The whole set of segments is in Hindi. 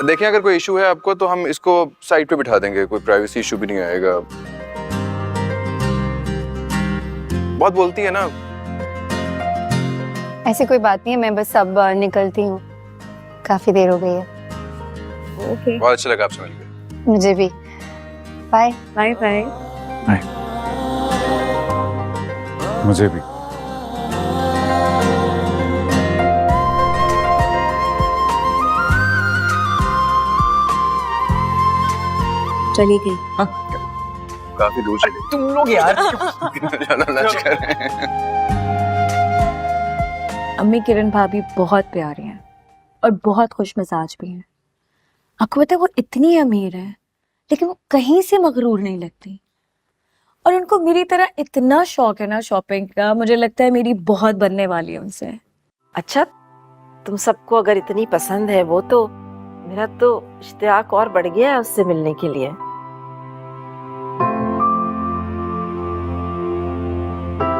देखें अगर कोई इशू है आपको तो हम इसको साइड पे बिठा देंगे, कोई प्राइवेसी इशू भी नहीं आएगा। बहुत बोलती है ना। ऐसी कोई बात नहीं है, मैं बस अब निकलती हूँ, काफी देर हो गई है। ओके, बहुत अच्छा लगा आपसे मिलकर। मुझे भी। Bye bye bye. मुझे भी। चली गई। काफी दूर चले तुम लोग यार। चलो लंच करें। अम्मी किरण भाभी बहुत प्यारी हैं और बहुत खुश मिजाज भी हैं। आपको पता है वो इतनी अमीर है लेकिन वो कहीं से मगरूर नहीं लगती, और उनको मेरी तरह इतना शौक है ना शॉपिंग का, मुझे लगता है मेरी बहुत बनने वाली है उनसे। अच्छा, तुम सबको अगर इतनी पसंद है वो, तो मेरा तो इश्तियाक और बढ़ गया है उससे मिलने के लिए।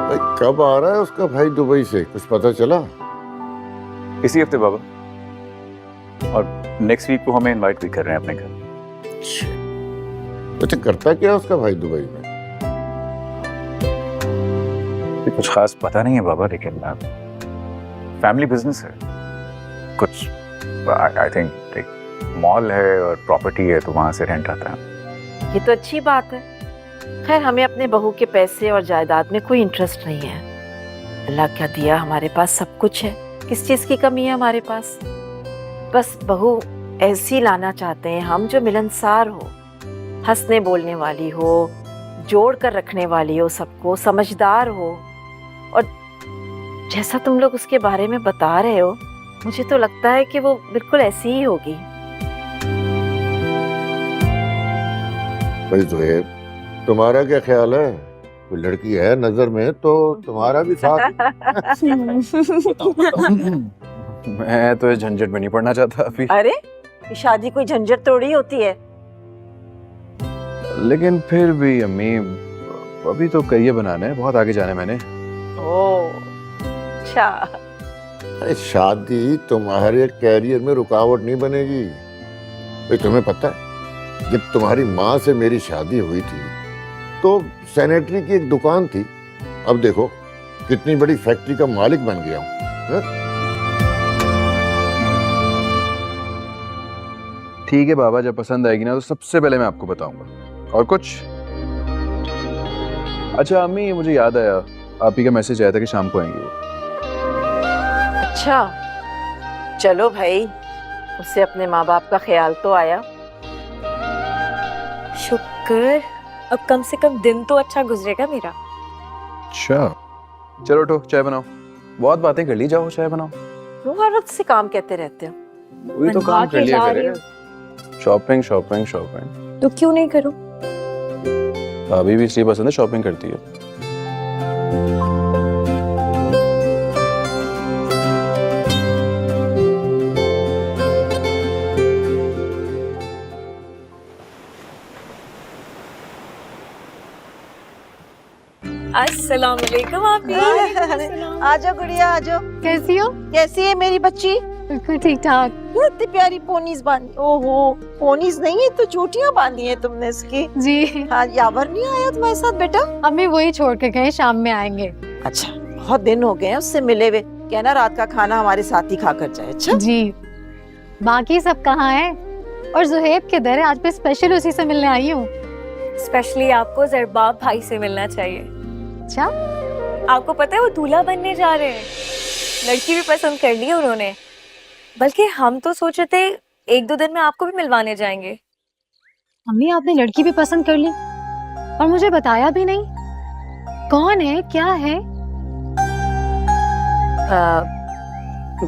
भाई कब आ रहा है उसका भाई दुबई से, कुछ पता चला? इसी हफ्ते बाबा, और नेक्स्ट वीक को हमें इनवाइट भी कर रहे हैं अपने घर। अच्छा, करता क्या उसका भाई दुबई में? कुछ खास पता नहीं है बाबा, लेकिन फैमिली बिजनेस है कुछ। आई थिंक एक मॉल है और प्रॉपर्टी है, तो वहां से रेंट आता है। ये तो अच्छी बात है। खैर, हमें अपने बहू के पैसे और जायदाद में कोई इंटरेस्ट नहीं है। अल्लाह क्या दिया, हमारे पास सब कुछ है, किस चीज की कमी है हमारे पास? बस बहू ऐसी लाना चाहते हैं हम जो मिलनसार हो, हंसने बोलने वाली हो, जोड़ कर रखने वाली हो, सबको समझदार हो। और जैसा तुम लोग उसके बारे में बता रहे हो, मुझे तो लगता है कि वो बिल्कुल ऐसी ही होगी। भाई जोहेब, तुम्हारा क्या ख्याल है? कोई लड़की है नजर में तो तुम्हारा भी साथ। मैं तो इस झंझट में नहीं पड़ना चाहता अभी। अरे, ये शादी कोई झंझट थोड़ी होती है। लेकिन फिर भी अम्मी, अभी तो करियर बनाना है, बहुत आगे जाना है मैंने। ओह, अच्छा। अरे शादी तुम्हारे कैरियर में रुकावट नहीं बनेगी। भाई तुम्हें पता है, जब तुम्हारी माँ से मेरी शादी हुई थी तो सैनिटरी की एक दुकान थी, अब देखो कितनी बड़ी फैक्ट्री का मालिक बन गया हूँ। ठीक है बाबा, जब पसंद आएगी ना तो सबसे पहले मैं आपको बताऊंगा। और कुछ? अच्छा अम्मी, मुझे याद आया, आप ही का मैसेज आया था कि शाम को आएंगे वो। अच्छा, चलो भाई, उससे अपने माँ बाप का ख्याल तो आया। शुक्र, अब कम से कम दिन तो अच्छा गुजरेगा मेरा। अच्छा चलो उठो, चाय बनाओ। बहुत बातें कर ली, जाओ चाय बनाओ। तुम हर वक्त से काम कहते रहते हो। वही तो बनवा काम कर के लिया जा करे। रही शॉपिंग शॉपिंग शॉपिंग। तो क्यों नहीं करूं? भाभी भी इसलिए पसंद है, शॉपिंग करती है। अस्सलाम वालेकुम आपी। आजो गुड़िया, आजो। कैसी हो? कैसी है मेरी बच्ची? बिल्कुल ठीक ठाक। इतनी प्यारी पोनीज बांधी। ओहो, पोनीज नहीं है तो चोटियां बांधी हैं तुमने इसकी। जी, हाँ, यावर नहीं आया तुम्हारे साथ बेटा? अम्मी वही छोड़ के गए, शाम में आएंगे। अच्छा, बहुत दिन हो गए हैं उससे मिले हुए। कहना रात का खाना हमारे साथ ही खा कर जाए। अच्छा जी, बाकी सब कहाँ है? और जुहेब किधर है? आज मैं स्पेशल उसी से मिलने आई हूँ। स्पेशली आपको जरबाब भाई से मिलना चाहिए। अच्छा, आपको पता है वो दूल्हा बनने जा रहे हैं, लड़की भी पसंद कर ली उन्होंने। बल्कि हम तो सोच रहे थे एक दो दिन में आपको भी मिलवाने जाएंगे। अम्मी आपने लड़की भी पसंद कर ली और मुझे बताया भी नहीं? कौन है, क्या है?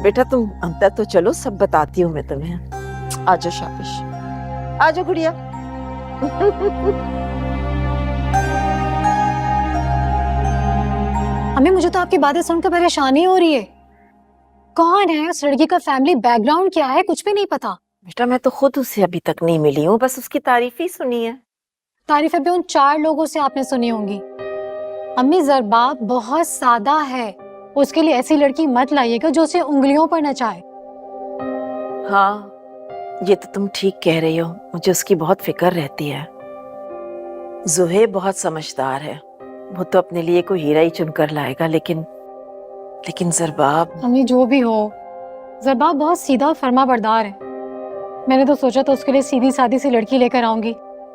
बेटा तुम अंदर तो चलो, सब बताती हूँ मैं तुम्हें। आजो शाबाश, आजो गुड़िया। अम्मी मुझे तो आपकी बातें सुनकर परेशानी हो रही है। कौन है उस लड़की का, फैमिली बैकग्राउंड क्या है, कुछ भी नहीं पता। बेटा मैं तो खुद उससे अभी तक नहीं मिली हूँ, बस उसकी तारीफ ही सुनी है। तारीफें भी उन 4 लोगों से आपने सुनी होंगी। अम्मी जरबाब बहुत सादा है, उसके लिए ऐसी लड़की मत लाइएगा जो उसे उंगलियों पर नचाए। हाँ, ये तो तुम ठीक कह रही हो, मुझे उसकी बहुत फिक्र रहती है। ज़ुहैब बहुत समझदार है, वो तो अपने लिए कोई हीरा ही चुनकर लाएगा, लेकिन ज़रबाब। अम्मी जो भी हो, ज़रबाब बहुत सीधा फर्मा बरदार है। मैंने तो सोचा था उसके लिए सीधी सादी सी लड़की लेकर आऊंगी,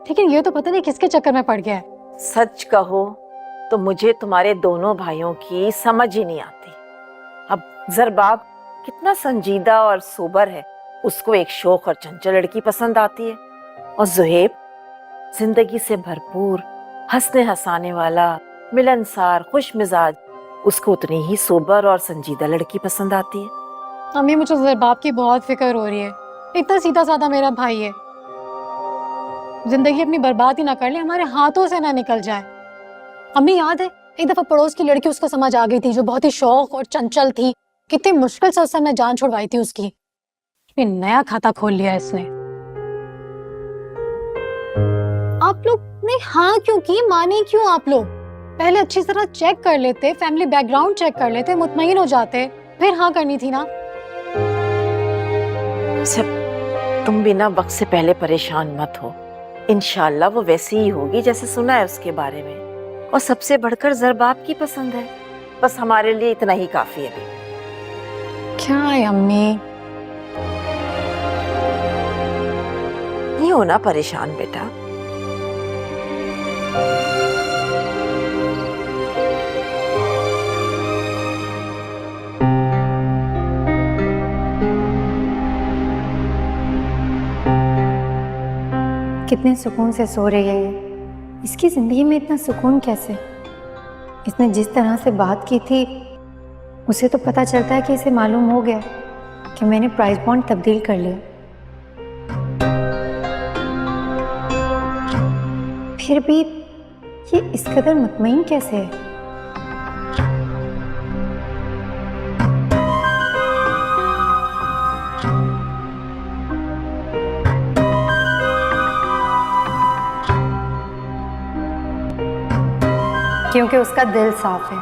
लेकिन ये तो पता नहीं किसके चक्कर में पड़ गया है। सच कहो तो मुझे तुम्हारे दोनों भाइयों की समझ ही नहीं आती। अब ज़रबाब कितना संजीदा और सोबर है, उसको एक शौक और चंचल लड़की पसंद आती है, और ज़ुहैब जिंदगी से भरपूर, हंसने हंसाने वाला, मिलनसार, खुश मिजाज, उसको उतनी ही सोबर और संजीदा लड़की पसंद आती है। अम्मी मुझे ज़रबाब की बहुत फिक्र हो रही है। इतना सीधा साधा मेरा भाई है, जिंदगी अपनी बर्बाद ही ना कर ले, हमारे हाथों से ना निकल जाए। अम्मी याद है एक दफा पड़ोस की लड़की उसको समझ आ गई थी, जो बहुत ही शौक और चंचल थी। कितनी मुश्किल से उसने जान छुड़वाई थी उसकी। ये नया खाता खोल लिया इसने। आप लोग ने हाँ क्यों की, माने क्यों आप लोग? पहले अच्छी तरह चेक कर लेते, फैमिली बैकग्राउंड चेक कर लेते, मुतमईन हो जाते, फिर हाँ करनी थी ना। सब तुम भी ना वक्त से पहले परेशान मत हो, इंशाल्लाह वो वैसी ही होगी जैसे सुना है उसके बारे में, और सबसे बढ़कर ज़रबाब की पसंद है। बस हमारे लिए इतना ही काफी है अभी। क्या है अम्मी? नहीं होना परेशान बेटा। कितने सुकून से सो रही है ये। इसकी ज़िंदगी में इतना सुकून कैसे? इसने जिस तरह से बात की थी, उसे तो पता चलता है कि इसे मालूम हो गया कि मैंने प्राइस बॉन्ड तब्दील कर लिया। फिर भी ये इस कदर मुतमईन कैसे है? क्योंकि उसका दिल साफ है।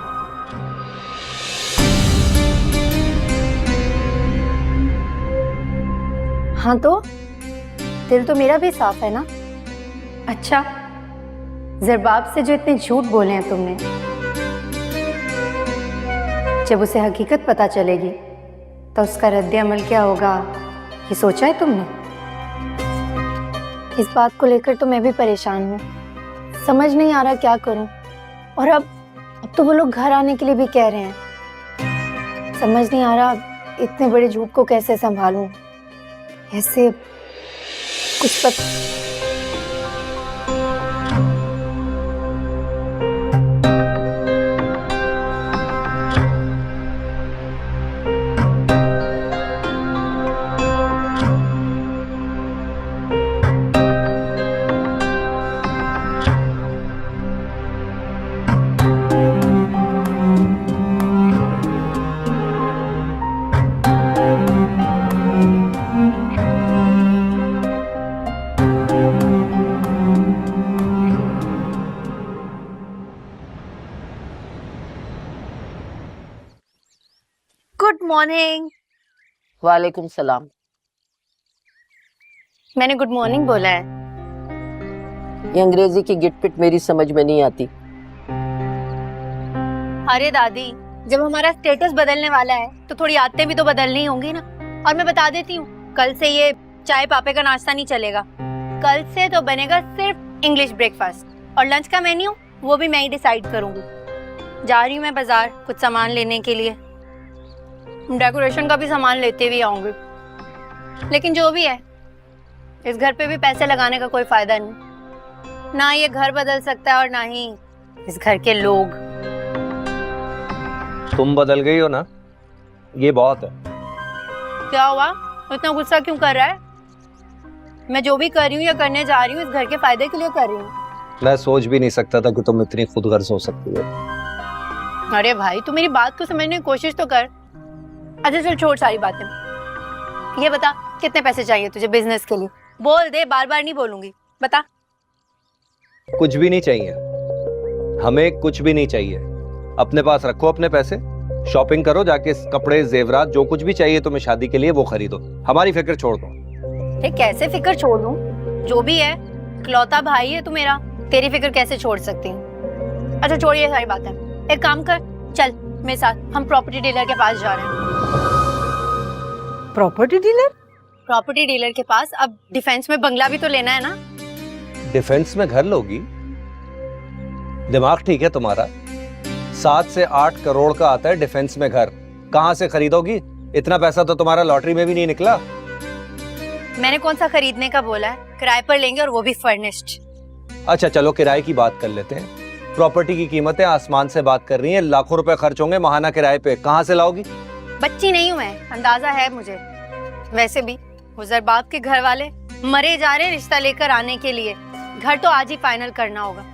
हाँ तो दिल तो मेरा भी साफ है ना। अच्छा, ज़रबाब से जो इतने झूठ बोले हैं तुमने, जब उसे हकीकत पता चलेगी तो उसका रद्द अमल क्या होगा, ये सोचा है तुमने? इस बात को लेकर तो मैं भी परेशान हूँ, समझ नहीं आ रहा क्या करूँ। और अब तो वो लोग घर आने के लिए भी कह रहे हैं। समझ नहीं आ रहा इतने बड़े झूठ को कैसे संभालूं। ऐसे कुछ गुड मॉर्निंग। वालेकुम सलाम। मैंने गुड मॉर्निंग बोला है। ये अंग्रेजी की गिटपिट मेरी समझ में नहीं आती। अरे दादी, जब हमारा स्टेटस बदलने वाला है तो थोड़ी आदतें भी तो बदलनी ही होंगी ना। और मैं बता देती हूँ, कल से ये चाय पापे का नाश्ता नहीं चलेगा। कल से तो बनेगा सिर्फ इंग्लिश ब्रेकफास्ट, और लंच का मेन्यू वो भी मैं ही डिसाइड करूंगी। जा रही हूँ मैं बाजार कुछ सामान लेने के लिए, डेकोरेशन का भी सामान लेते हुए आऊंगी। लेकिन जो भी है, इस घर पे भी पैसे लगाने का कोई फायदा नहीं। ना ये घर बदल सकता है और ना ही इस घर के लोग। तुम बदल गई हो ना, ये बहुत है। क्या हुआ, इतना गुस्सा क्यों कर रहा है? मैं जो भी कर रही हूँ या करने जा रही हूँ, इस घर के फायदे के लिए कर रही हूँ। मैं सोच भी नहीं सकता था कि तुम इतनी खुदगर्ज हो सकती हो। अरे भाई, तू मेरी बात को समझने की कोशिश तो कर। अच्छा चल छोड़ सारी बातें, ये बता कितने पैसे चाहिए तुझे बिजनेस के लिए? बोल दे, बार बार नहीं बोलूंगी, बता। कुछ भी नहीं चाहिए, हमें कुछ भी नहीं चाहिए। अपने पास रखो अपने पैसे, शॉपिंग करो जाके, कपड़े जेवरात जो कुछ भी चाहिए तुम्हें शादी के लिए वो खरीदो, हमारी फिक्र छोड़ दो। ये कैसे फिक्र छोड़ दूं? जो भी है, इकलौता भाई है तू मेरा, तेरी फिक्र कैसे छोड़ सकती हूँ? अच्छा छोड़ ये सारी बातें, एक काम कर, चल मेरे साथ, हम प्रॉपर्टी डीलर के पास जा रहे हैं। Property dealer? प्रॉपर्टी डीलर के पास। अब डिफेंस में बंगला भी तो लेना है ना। डिफेंस में घर लोगी? दिमाग ठीक है तुम्हारा? 7 से 8 करोड़ का आता है डिफेंस में घर, कहां से खरीदोगी? इतना पैसा तो तुम्हारा लॉटरी में भी नहीं निकला। मैंने कौन सा खरीदने का बोला है? किराए पर लेंगे और वो भी फर्निश्ड। अच्छा चलो किराए की बात कर लेते हैं। प्रॉपर्टी की कीमतें आसमान से बात कर रही हैं, लाखों रुपए खर्च होंगे महाना किराए पे, कहां से लाओगी? बच्ची नहीं हूं मैं, अंदाजा है मुझे। वैसे भी गुजर बाप के घर वाले मरे जा रहे हैं रिश्ता लेकर आने के लिए। घर तो आज ही फाइनल करना होगा,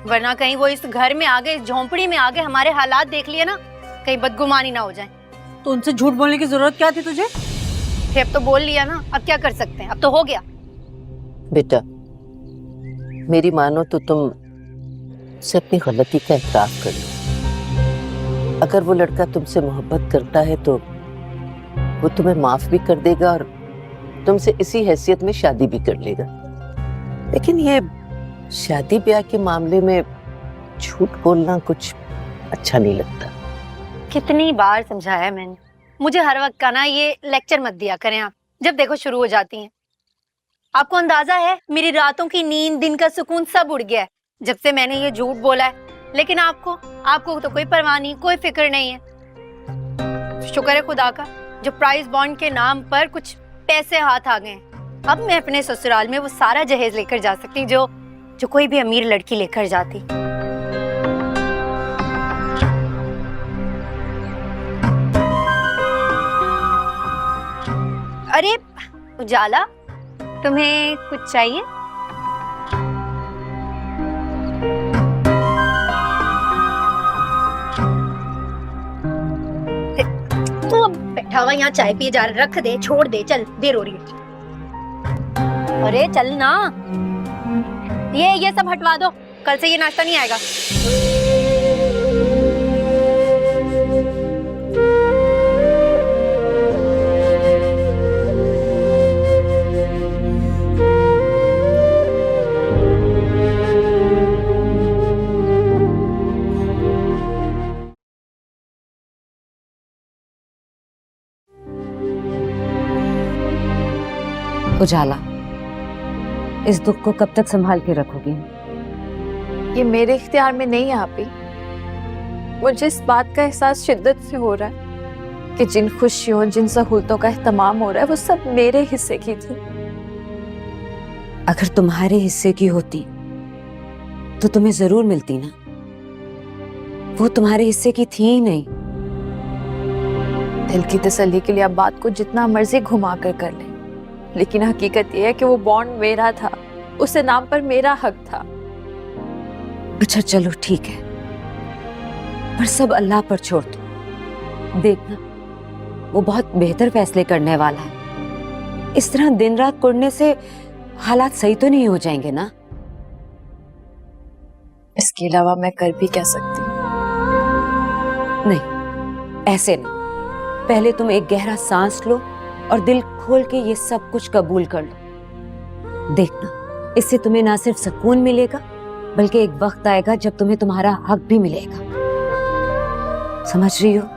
वरना कहीं वो इस घर में आगे, इस झोंपड़ी में आगे हमारे हालात देख लिए ना, कहीं बदगुमानी ना हो जाए। तो उनसे झूठ बोलने की जरूरत क्या थी तुझे? फिर अब तो बोल लिया ना, अब क्या कर सकते हैं, अब तो हो गया। बेटा, मेरी मानो तो तुम से अपनी गलती का इकरार कर लो। अगर वो लड़का तुमसे मोहब्बत करता है तो वो तुम्हें माफ भी कर देगा और तुमसे इसी हैसियत में शादी भी कर लेगा। लेकिन ये शादी ब्याह के मामले में झूठ बोलना कुछ अच्छा नहीं लगता। कितनी बार समझाया मैंने, मुझे हर वक्त का ना ये लेक्चर मत दिया करें आप, जब देखो शुरू हो जाती हैं। आपको अंदाजा है मेरी रातों की नींद, दिन का सुकून सब उड़ गया है जब से मैंने ये झूठ बोला है। लेकिन आपको तो कोई परवाह नहीं, कोई फिक्र नहीं है। शुक्र है खुदा का जो प्राइस बॉन्ड के नाम पर कुछ पैसे हाथ आ गए। अब मैं अपने ससुराल में वो सारा जहेज लेकर जा सकती हूँ जो कोई भी अमीर लड़की लेकर जाती। अरे उजाला, तुम्हें कुछ चाहिए? तू अब बैठा हुआ यहाँ चाय पिए जा रहा, रख दे, छोड़ दे, चल देर हो रही है। अरे चल ना, ये सब हटवा दो, कल से ये नाश्ता नहीं आएगा। उजाला, इस दुख को कब तक संभाल के रखोगी? ये मेरे इख्तियार में नहीं है आपी। मुझे इस बात का एहसास शिद्दत से हो रहा है कि जिन खुशियों, जिन सहूलतों का एहतमाम हो रहा है वो सब मेरे हिस्से की थी। अगर तुम्हारे हिस्से की होती तो तुम्हें जरूर मिलती ना। वो तुम्हारे हिस्से की थी ही नहीं। दिल की तसल्ली के लिए आप बात को जितना मर्जी घुमा कर लें, लेकिन हकीकत यह है कि वो बॉन्ड मेरा था, उससे नाम पर मेरा हक था। अच्छा चलो ठीक है, पर सब अल्लाह पर छोड़ दो। देखना वो बहुत बेहतर फैसले करने वाला है। इस तरह दिन रात कुड़ने से हालात सही तो नहीं हो जाएंगे ना? इसके अलावा मैं कर भी क्या सकती हूँ? नहीं, ऐसे नहीं। पहले तुम एक गहरा सांस लो और दिल खोल के ये सब कुछ कबूल कर लो। देखना इससे तुम्हें ना सिर्फ सुकून मिलेगा बल्कि एक वक्त आएगा जब तुम्हें तुम्हारा हक भी मिलेगा। समझ रही हो?